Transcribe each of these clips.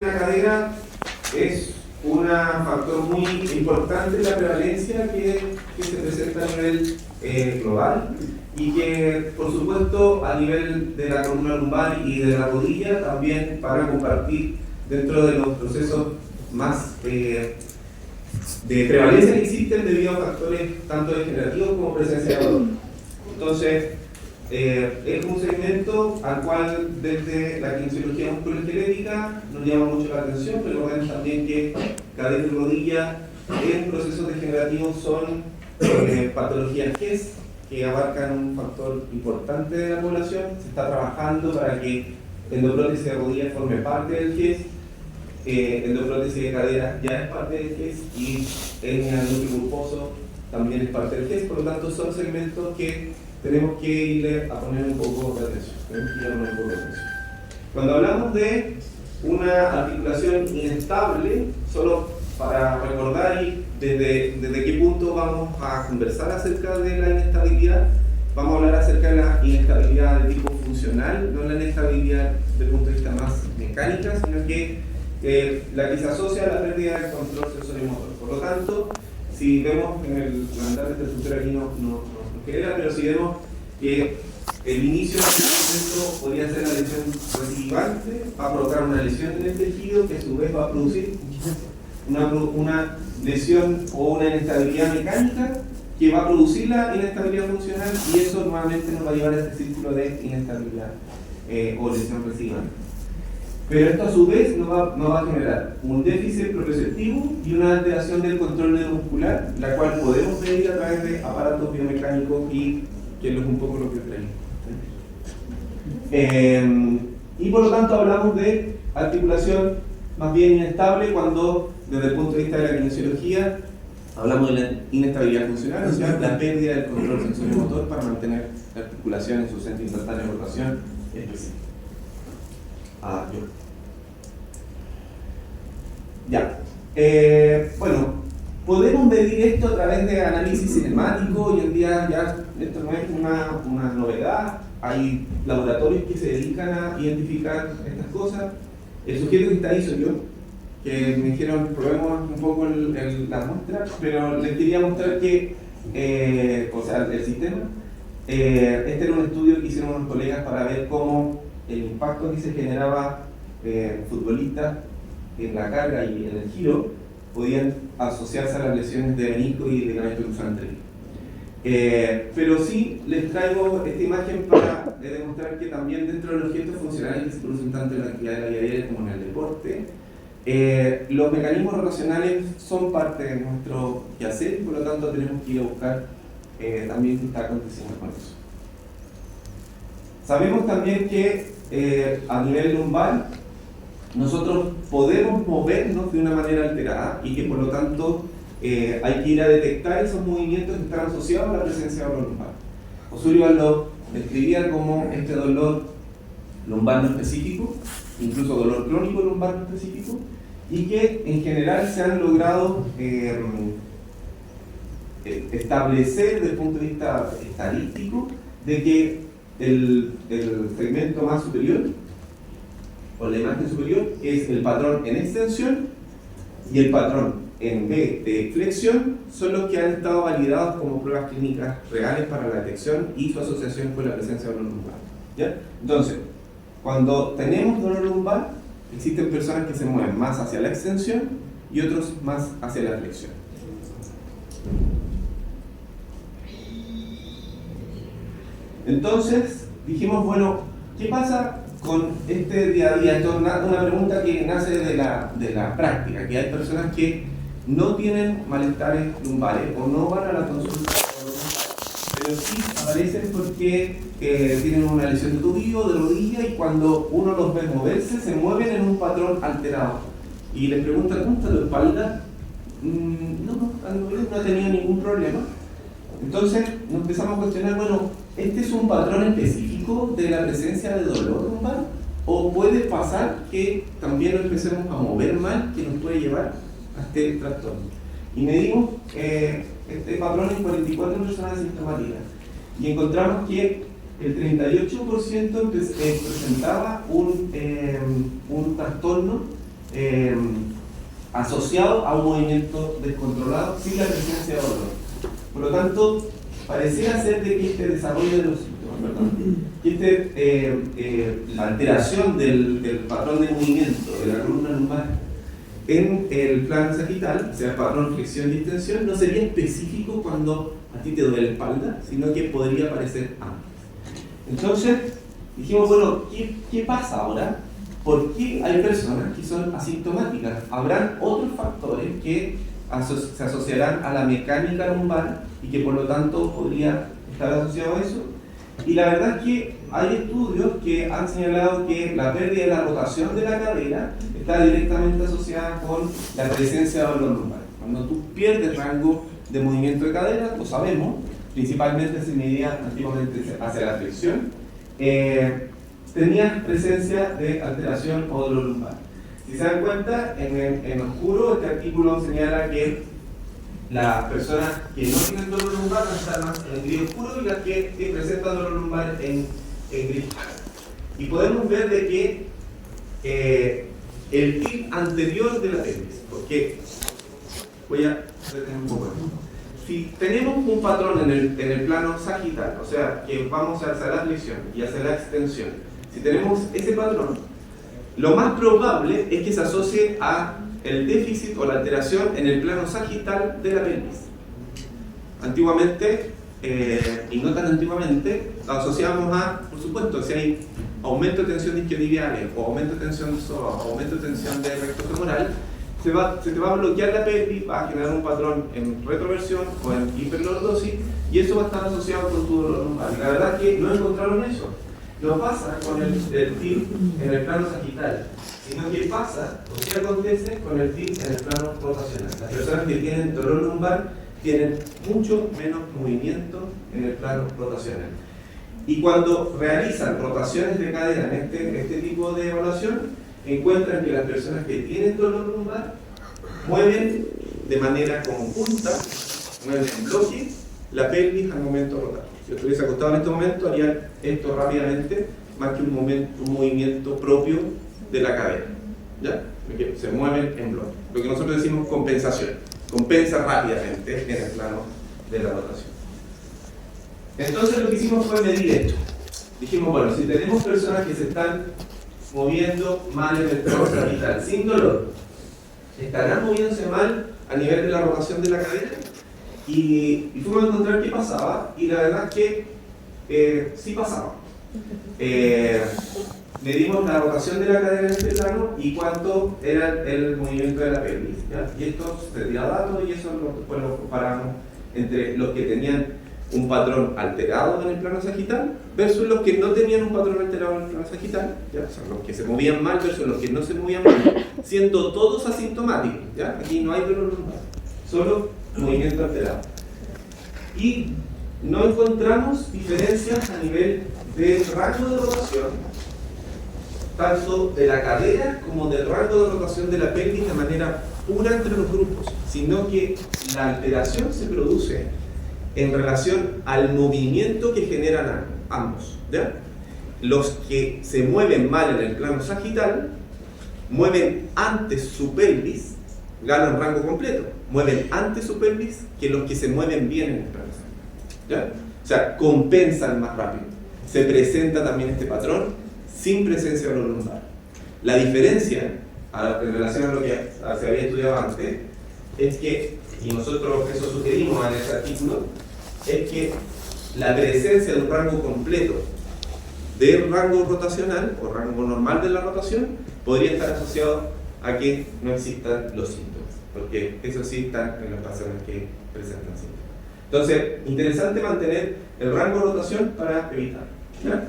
La cadera es un factor muy importante en la prevalencia que se presenta a nivel global y que, por supuesto, a nivel de la columna lumbar y de la rodilla también para compartir dentro de los procesos más de prevalencia que existen debido a factores tanto degenerativos como presencia de dolor. Entonces, es un segmento al cual desde la kinesiología musculoesquelética nos llama mucho la atención. Recordemos también que cadera y rodilla en procesos degenerativos son patologías GES que abarcan un factor importante de la población. Se está trabajando para que endoprótesis de rodilla forme parte del GES, endoprótesis de cadera ya es parte del GES y hernia del núcleo pulposo también es parte del GES. Por lo tanto, son segmentos que tenemos que irle a poner un poco de atención. Cuando hablamos de una articulación inestable, solo para recordar y desde qué punto vamos a conversar acerca de la inestabilidad, vamos a hablar acerca de la inestabilidad de tipo funcional, no la inestabilidad desde el punto de vista más mecánica, sino que la que se asocia a la pérdida del control sensorimotor. Por lo tanto, si vemos en el plantar de esta estructura aquí no queda, pero si vemos que el inicio del proceso podría ser la lesión recidivante, va a provocar una lesión en el tejido que a su vez va a producir una lesión o una inestabilidad mecánica que va a producir la inestabilidad funcional y eso nuevamente nos va a llevar a este círculo de inestabilidad o lesión recidivante. Pero esto a su vez nos va a generar un déficit proprioceptivo y una alteración del control neuromuscular, la cual podemos medir a través de aparatos biomecánicos y que es un poco lo que traemos. Y por lo tanto hablamos de articulación más bien inestable cuando desde el punto de vista de la kinesiología hablamos de la inestabilidad funcional, o sea, la pérdida del control sensorimotor para mantener la articulación en su centro instantáneo de rotación específico. Bueno, podemos medir esto a través de análisis cinemático. Hoy en día ya esto no es una novedad. Hay laboratorios que se dedican a identificar estas cosas. El sujeto que está ahí soy yo, que me dijeron probemos un poco la muestra, pero les quería mostrar que, o sea, el sistema. Este era un estudio que hicieron unos colegas para ver cómo el impacto que se generaba futbolistas en la carga y en el giro podían asociarse a las lesiones de menisco y ligamento cruzado anterior. Pero sí les traigo esta imagen para demostrar que también dentro de los gestos funcionales que se producen tanto en la actividad de la vida diaria como en el deporte, los mecanismos rotacionales son parte de nuestro quehacer y por lo tanto tenemos que ir a buscar también qué está aconteciendo con eso. Sabemos también que a nivel lumbar nosotros podemos movernos de una manera alterada y que por lo tanto hay que ir a detectar esos movimientos que están asociados a la presencia de dolor lumbar. O'Sullivan lo describía como este dolor lumbar no específico, incluso dolor crónico lumbar no específico, y que en general se han logrado establecer desde el punto de vista estadístico de que el segmento más superior o la imagen superior es el patrón en extensión y el patrón en B de flexión son los que han estado validados como pruebas clínicas reales para la detección y su asociación con la presencia de dolor lumbar. ¿Ya? Entonces, cuando tenemos dolor lumbar, existen personas que se mueven más hacia la extensión y otros más hacia la flexión. Entonces, dijimos, bueno, ¿qué pasa con este día a día? Esto es una pregunta que nace de la práctica, que hay personas que no tienen malestares lumbares o no van a la consulta, pero sí aparecen porque tienen una lesión de tobillo, de rodilla, y cuando uno los ve moverse, se mueven en un patrón alterado. Y les preguntan, ¿cómo está tu espalda? No ha tenido ningún problema. Entonces nos empezamos a cuestionar, bueno, ¿este es un patrón específico de la presencia de dolor lumbar? ¿O puede pasar que también lo empecemos a mover mal, que nos puede llevar a este trastorno? Y medimos este patrón en 44 personas asintomáticas y encontramos que el 38% presentaba un trastorno asociado a un movimiento descontrolado sin la presencia de dolor. Por lo tanto, pareciera ser de que este desarrollo de los síntomas, ¿verdad? Que la alteración del patrón de movimiento de la columna lumbar en el plano sagital, o sea, el patrón flexión y extensión, no sería específico cuando a ti te duele la espalda, sino que podría aparecer antes. Entonces, dijimos, bueno, ¿qué pasa ahora? ¿Por qué hay personas que son asintomáticas? Habrán otros factores que se asociarán a la mecánica lumbar y que por lo tanto podría estar asociado a eso. Y la verdad es que hay estudios que han señalado que la pérdida de la rotación de la cadera está directamente asociada con la presencia de dolor lumbar. Cuando tú pierdes rango de movimiento de cadera, lo sabemos, principalmente se medía antiguamente hacia la flexión, tenías presencia de alteración o dolor lumbar. Si se dan cuenta, en oscuro este artículo señala que las personas que no tienen dolor lumbar están más en gris oscuro y las que presentan dolor lumbar en gris claro. Y podemos ver de que el tip anterior de la pelvis, porque voy a detener un poco. Si tenemos un patrón en el plano sagital, o sea, que vamos hacia la flexión y hacia la extensión, si tenemos ese patrón, lo más probable es que se asocie a el déficit o la alteración en el plano sagital de la pelvis. Antiguamente, y no tan antiguamente, lo asociamos a, por supuesto, si hay aumento de tensión isquiotibial o aumento de tensión de psoas o aumento de tensión de recto femoral, se te va a bloquear la pelvis, va a generar un patrón en retroversión o en hiperlordosis y eso va a estar asociado con tu dolor lumbar. Y la verdad es que no encontraron eso. No pasa con el TIL en el plano sagital, sino que pasa, o qué acontece con el TIL en el plano rotacional. Las personas que tienen dolor lumbar tienen mucho menos movimiento en el plano rotacional. Y cuando realizan rotaciones de cadera en este tipo de evaluación, encuentran que las personas que tienen dolor lumbar mueven de manera conjunta, mueven en bloque, la pelvis al momento de rotar. Si yo estuviese acostado en este momento, haría esto rápidamente, más que un movimiento propio de la cadera. ¿Ya? Porque se mueven en bloque. Lo que nosotros decimos compensación. Compensa rápidamente en el plano de la rotación. Entonces lo que hicimos fue medir esto. Dijimos, bueno, si tenemos personas que se están moviendo mal en el plano sagital, sin dolor, ¿estarán moviéndose mal a nivel de la rotación de la cadera? Y fuimos a encontrar qué pasaba, y la verdad es que sí pasaba. Medimos la rotación de la cadera en este plano y cuánto era el movimiento de la pelvis, ¿ya? Y esto se tira datos y eso después lo comparamos entre los que tenían un patrón alterado en el plano sagital versus los que no tenían un patrón alterado en el plano sagital, ¿ya? O sea, los que se movían mal versus los que no se movían mal, siendo todos asintomáticos, ¿ya? Aquí no hay dolor lumbar, solo movimiento alterado. Y no encontramos diferencias a nivel de rango de rotación, tanto de la cadera como del rango de rotación de la pelvis de manera pura entre los grupos, sino que la alteración se produce en relación al movimiento que generan ambos, ¿ya? Los que se mueven mal en el plano sagital mueven antes su pelvis, ganan rango completo, mueven antes su pelvis que los que se mueven bien en el plano sagital, ¿ya? O sea, compensan más rápido. Se presenta también este patrón sin presencia de dolor lumbar. La diferencia, en relación a lo que se había estudiado antes, es que, y nosotros eso sugerimos en ese artículo, es que la presencia de un rango completo del rango rotacional o rango normal de la rotación podría estar asociado a que no existan los síntomas, porque eso sí está en las personas que presentan síntomas. Entonces, interesante mantener el rango de rotación para evitar, ¿ya?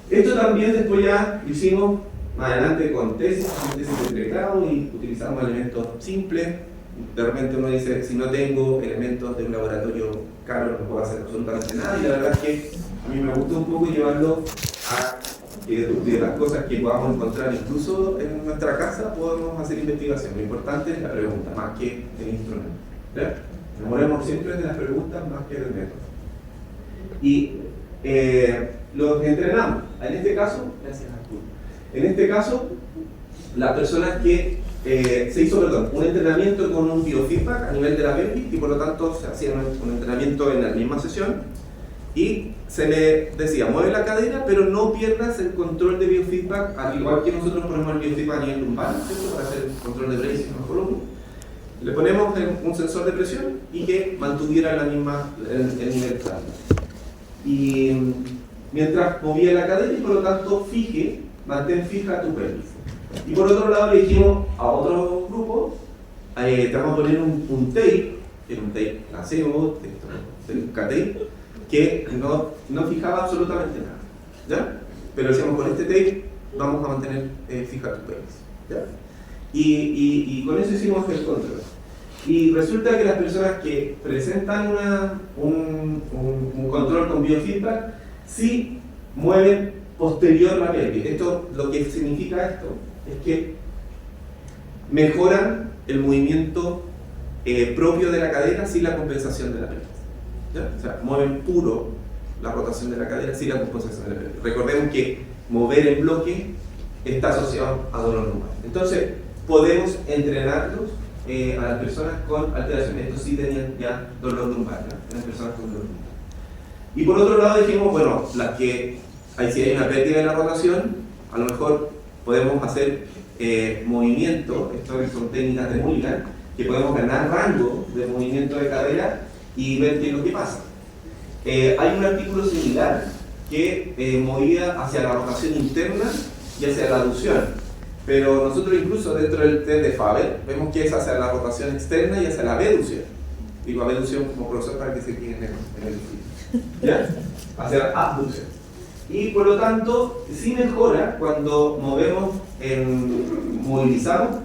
Esto también después ya lo hicimos más adelante con tesis de pregrado y utilizamos elementos simples. De repente uno dice, si no tengo elementos de un laboratorio caro no puedo hacer absolutamente nada, y la verdad es que a mí me gusta un poco llevarlo a que de las cosas que podamos encontrar incluso en nuestra casa podemos hacer investigación. Lo importante es la pregunta, más que el instrumento, ¿ya? Enamoremos siempre de las preguntas más que del método. Y los entrenamos. En este caso, gracias Arturo. En este caso, las personas que se hizo un entrenamiento con un biofeedback a nivel de la pelvis y por lo tanto se hacía un entrenamiento en la misma sesión y se le decía, mueve la cadera pero no pierdas el control de biofeedback, al igual que nosotros ponemos el biofeedback a nivel lumbar, ¿cierto? Para hacer el control de bracing en la columna. Le ponemos un sensor de presión y que mantuviera el nivel estándar. Y mientras movía la cadera y por lo tanto mantén fija tu pelvis. Y por otro lado le dijimos a otro grupo, te vamos a poner un tape, que era un tape placebo, un tape, que no fijaba absolutamente nada, ¿ya? Pero decíamos, con este tape vamos a mantener fija tu pelvis, ¿ya? Y con eso hicimos el control. Y resulta que las personas que presentan un control con biofeedback sí mueven posterior la pelvis. Esto, lo que significa esto es que mejoran el movimiento propio de la cadera sin la compensación de la pelvis, ¿ya? O sea, mueven puro la rotación de la cadera sin la compensación de la pelvis. Recordemos que mover en bloque está asociado a dolor lumbar. Entonces, podemos entrenarlos a las personas con alteraciones. Estos sí tenían ya dolor lumbar, ¿no? Las personas con dolor lumbar. Y por otro lado dijimos, bueno, las que si hay una pérdida de la rotación, a lo mejor podemos hacer movimiento, esto son técnicas de Mulligan, que podemos ganar rango de movimiento de cadera y ver qué es lo que pasa. Hay un artículo similar que movía hacia la rotación interna y hacia la aducción. Pero nosotros incluso dentro del test de Faber vemos que es hacia la rotación externa y hacia la abducción. Digo abducción como profesor para que se queden en el sitio. ¿Ya? Hacia la abducción. Y por lo tanto, sí mejora cuando movilizamos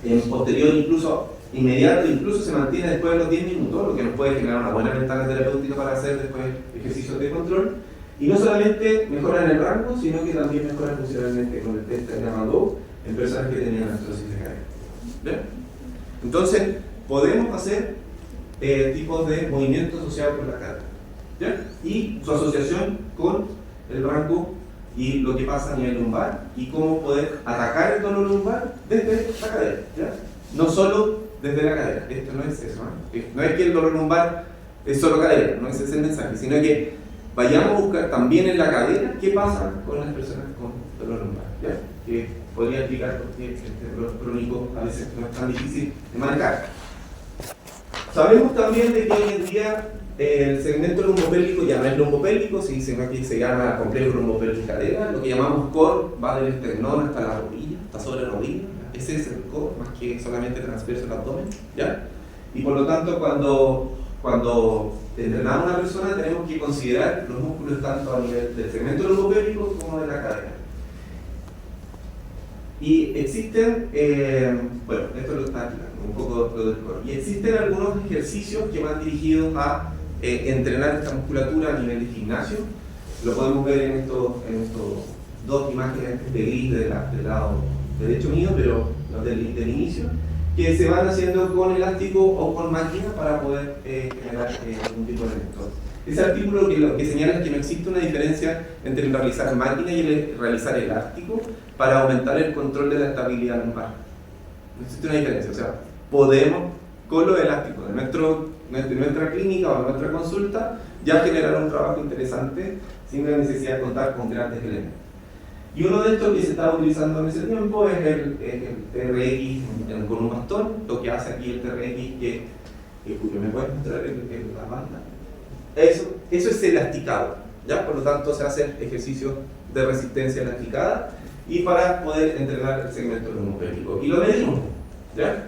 en posterior, incluso inmediato, incluso se mantiene después de los 10 minutos, lo que nos puede generar una buena ventana terapéutica para hacer después ejercicios de control. Y no solamente mejora en el rango, sino que también mejora funcionalmente con el test de Amado en personas que tenían artrosis de cadera. ¿Bien? Entonces, podemos hacer tipos de movimientos asociados con la cadera, ¿ya? Y su asociación con el rango y lo que pasa a nivel lumbar y cómo poder atacar el dolor lumbar desde la cadera, ¿ya? No solo desde la cadera, esto no es eso, ¿eh? No es que el dolor lumbar es solo cadera, no es ese el mensaje, sino que vayamos a buscar también en la cadera qué pasa con las personas con dolor lumbar, ¿ya? Que podría explicar por qué este dolor crónico a veces no es tan difícil de manejar. Sabemos también de que hoy en día el segmento lumbopélvico ya no es lumbopélvico, sino que se llama complejo lumbopélvico cadera. Lo que llamamos core va del esternón hasta la rodilla, hasta sobre la rodilla. Ese es el core, más que solamente transverso al abdomen, ¿ya? Y por lo tanto, cuando entrenamos a una persona, tenemos que considerar los músculos tanto a nivel del segmento lumbopélvico como de la cadera. Y existen, bueno, esto lo está un poco lo del core. Y existen algunos ejercicios que van dirigidos a entrenar esta musculatura a nivel de gimnasio. Lo podemos ver en estos dos imágenes de gris del lado derecho mío, pero no del inicio, que se van haciendo con elástico o con máquina para poder generar algún tipo de elemento. Ese artículo lo que señala es que no existe una diferencia entre el realizar máquina y el realizar elástico para aumentar el control de la estabilidad lumbar. No existe una diferencia, o sea, podemos con los elásticos de nuestra clínica o nuestra consulta ya generar un trabajo interesante sin la necesidad de contar con grandes elementos. Y uno de estos que se estaba utilizando en ese tiempo es el TRX con un bastón. Lo que hace aquí el TRX, que Julio, ¿me puedes mostrar la banda? Eso es elasticado, ¿ya? Por lo tanto se hacen ejercicios de resistencia elasticada y para poder entrenar el segmento lumbopélvico. Y lo medimos, ¿ya?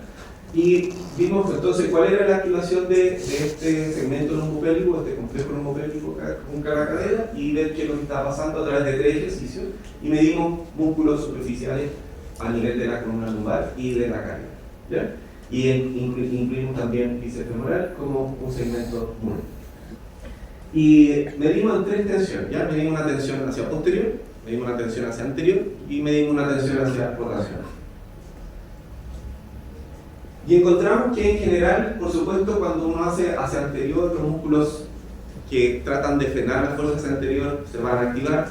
Y vimos entonces cuál era la activación de este segmento lumbopélvico, este complejo lumbopélvico con cada cadera, y ver qué es lo que estaba pasando a través de 3 ejercicios, y medimos músculos superficiales a nivel de la columna lumbar y de la cadera, ¿ya? Y incluimos también bíceps femoral como un segmento múltiple. Y medimos en 3 tensiones, ¿ya? Medimos una tensión hacia posterior, medimos una tensión hacia anterior y medimos una tensión hacia rotación. Y encontramos que en general, por supuesto, cuando uno hace hacia anterior, los músculos que tratan de frenar las fuerzas anteriores se van a activar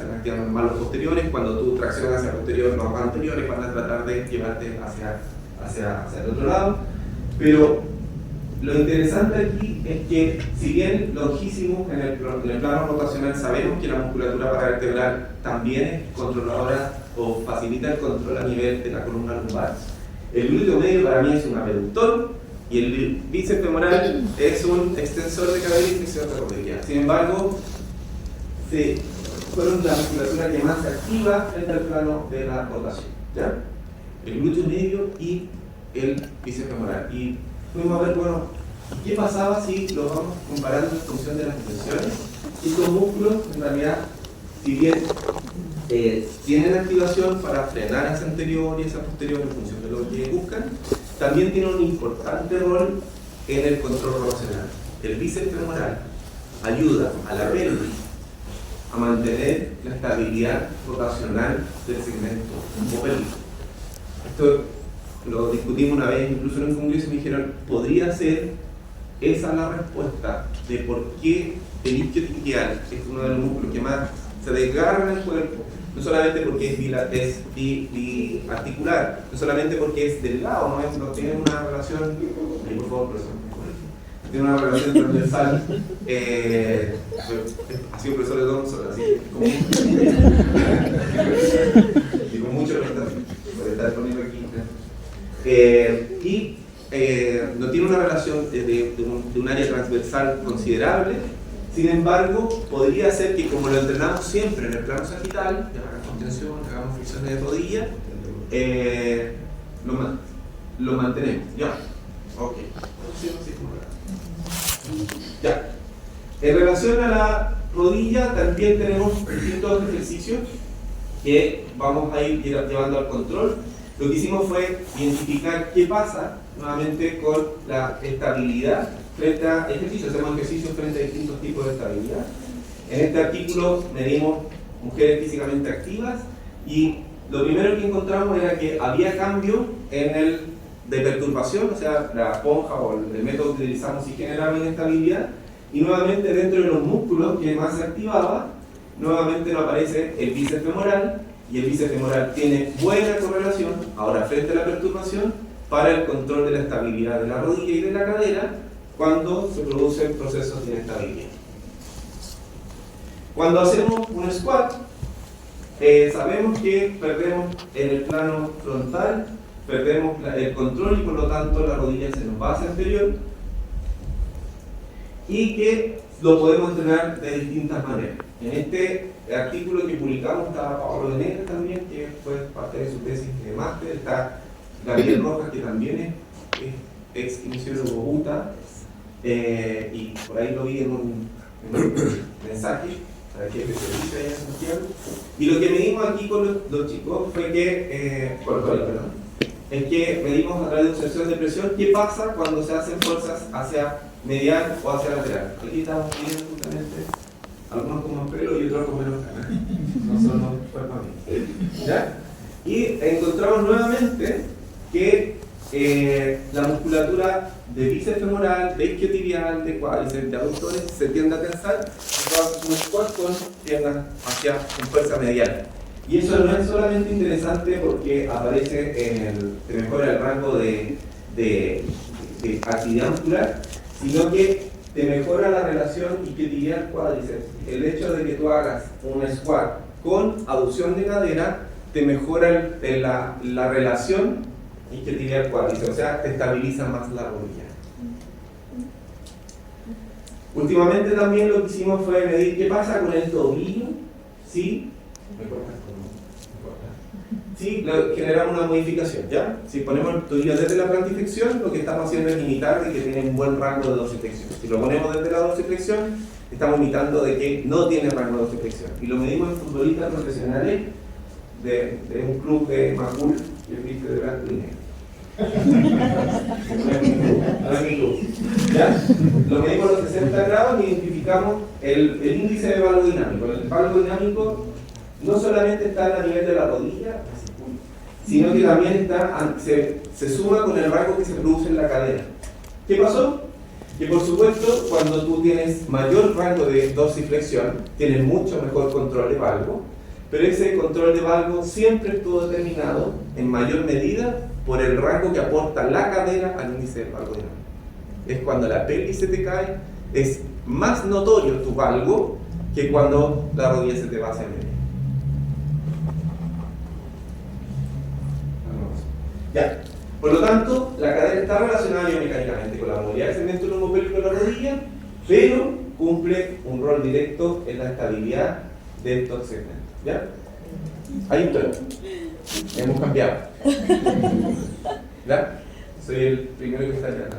más los posteriores. Cuando tú traccionas hacia el posterior, los anteriores van a tratar de llevarte hacia el otro lado. Pero lo interesante aquí es que, si bien longísimos en el plano rotacional sabemos que la musculatura paravertebral también es controladora o facilita el control a nivel de la columna lumbar, el glúteo medio para mí es un abductor y el bíceps femoral es un extensor de cadera y flexión de rodilla. Sin embargo, fueron la musculatura que más se activa en el plano de la rotación, ¿ya? El glúteo medio y el bíceps femoral. Y fuimos a ver, bueno, ¿qué pasaba si lo vamos comparando en función de las dimensiones? Estos músculos, en realidad, si bien tienen activación para frenar hacia anterior y hacia posterior en función de lo que buscan, también tienen un importante rol en el control rotacional. El bíceps femoral ayuda a la pelvis a mantener la estabilidad rotacional del segmento pélvico. Esto lo discutimos una vez, incluso en un congreso me dijeron, ¿podría ser esa la respuesta de por qué el isquiotibial es uno de los músculos que más se desgarra en el cuerpo? No solamente porque es biarticular, no solamente porque es delgado, no tiene una relación, por favor, profesor, tiene una relación transversal, ha sido profesor de Thompson, así y con mucho respeto por estar conmigo aquí. No tiene una relación de un área transversal considerable. Sin embargo, podría ser que, como lo entrenamos siempre en el plano sagital, hagamos contención, hagamos flexiones de rodilla, lo mantenemos. Ya, ok. Ya. En relación a la rodilla, también tenemos distintos ejercicios que vamos a ir llevando al control. Lo que hicimos fue identificar qué pasa nuevamente con la estabilidad frente a ejercicios. Hacemos ejercicios frente a distintos tipos de estabilidad. En este artículo medimos mujeres físicamente activas y lo primero que encontramos era que había cambio en el de perturbación, o sea, la esponja o el método que utilizamos y generaba inestabilidad, y nuevamente dentro de los músculos que más se activaba, nuevamente nos aparece el bíceps femoral, y el bíceps femoral tiene buena correlación, ahora frente a la perturbación, para el control de la estabilidad de la rodilla y de la cadera cuando se producen procesos de inestabilidad. Cuando hacemos un squat, sabemos que perdemos en el plano frontal, perdemos el control y por lo tanto la rodilla se nos va hacia anterior, y que lo podemos entrenar de distintas maneras. En este artículo que publicamos estaba Pablo de Negra también, que fue parte de su tesis de máster, está Gabriel Rojas, que también es ex kinesiólogo UTA, y por ahí lo vi en un mensaje para que especialice allá en Santiago. Y lo que medimos aquí con los chicos fue que, es que medimos a través de observación de presión qué pasa cuando se hacen fuerzas hacia medial o hacia lateral. Aquí estamos viendo justamente algunos con más pelo y otros con menos ganas. No solo fue para mí. ¿Ya? Y encontramos nuevamente que la musculatura de bíceps femoral, de isquiotibial, de cuádriceps, de aductores se tiende a tensar entonces un squat con piernas hacia con fuerza medial. Y eso no es solamente interesante porque aparece te mejora el rango de actividad muscular, sino que te mejora la relación isquiotibial-cuádriceps. El hecho de que tú hagas un squat con aducción de cadera te mejora la relación isquiotibial-cuádriceps, o sea, te estabiliza más la rodilla. Últimamente también lo que hicimos fue medir qué pasa con el tobillo si generamos una modificación, ¿ya? Si ponemos el tobillo desde la plantiflexión, lo que estamos haciendo es imitar de que tiene un buen rango de dorsiflexión. Si lo ponemos desde la dorsiflexión, estamos imitando de que no tiene rango de dorsiflexión. Y lo medimos en futbolistas profesionales de un club de Macul, que es viste de blanco y negro. No es mi club. ¿Ya? Lo medimos a los 60 grados y identificamos el índice de valgo dinámico. El valgo dinámico no solamente está a nivel de la rodilla, sino que también se suma con el rango que se produce en la cadera. ¿Qué pasó? Y por supuesto, cuando tú tienes mayor rango de dorsiflexión, tienes mucho mejor control de valgo, pero ese control de valgo siempre estuvo determinado en mayor medida por el rango que aporta la cadera al índice del valgo dinámico. Es cuando la pelvis se te cae, es más notorio tu valgo que cuando la rodilla se te va hacia el medio. Ya. Por lo tanto, la cadera está relacionada biomecánicamente con la movilidad del segmento lumbo-pélvico de la rodilla, pero cumple un rol directo en la estabilidad de estos segmentos. ¿Ya? Hay un tono. Hemos cambiado. ¿Ya? Soy el primero que está allá.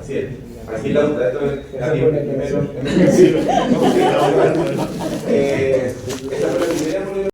Así es. Así la otra. Esto es la primero. Esta fue la primera